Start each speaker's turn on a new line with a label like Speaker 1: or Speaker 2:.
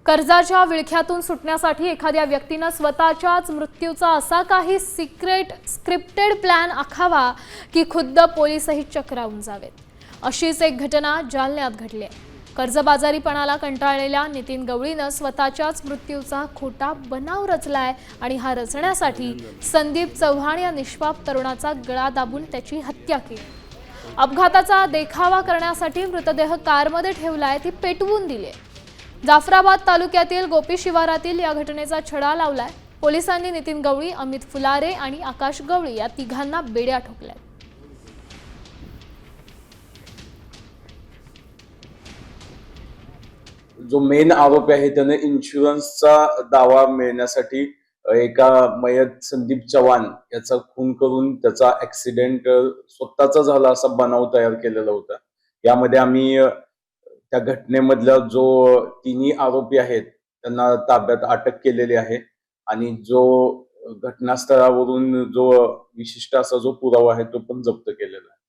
Speaker 1: कर्जाच्या विळख्यातून सुटण्यासाठी एखाद्या व्यक्तीने स्वतःच्याच मृत्यूचा असा काही सिक्रेट स्क्रिप्टेड प्लॅन आखावा की खुद्द पोलीसही चक्रावून जावेत। अशीच एक घटना जालन्यात घडली आहे। कर्जबाजारीपणाला कंटाळलेल्या नितीन गवळीनं स्वतःच्याच मृत्यूचा खोटा बनाव रचलाय आणि हा रचण्यासाठी संदीप चव्हाण या निष्पाप तरुणाचा गळा दाबून त्याची हत्या केली। अपघाताचा देखावा करण्यासाठी मृतदेह कारमध्ये ठेवलाय, ती पेटवून दिली। जाफराबाद तालुक्यातील गोपी शिवारातील या घटनेचा छडा लावलाय। पोलिसांनी नितीन गवळी, अमित फुलारे आणि आकाश गवळी या तिघांना बेड्या ठोकल्या।
Speaker 2: जो मेन आरोपी आहे त्याने इन्शुरन्सचा दावा मिळण्यासाठी एका मयत संदीप चव्हाण याचा खून करून त्याचा ऍक्सिडेंट स्वतःचा झाला असा बनाव तयार केलेला होता। यामध्ये आम्ही त्या घटनेमधला जो तिन्ही आरोपी आहेत त्यांना ताब्यात अटक केलेली आहे आणि जो घटनास्थळावरून जो विशिष्ट असा जो पुरावा आहे तो पण जप्त केलेला आहे।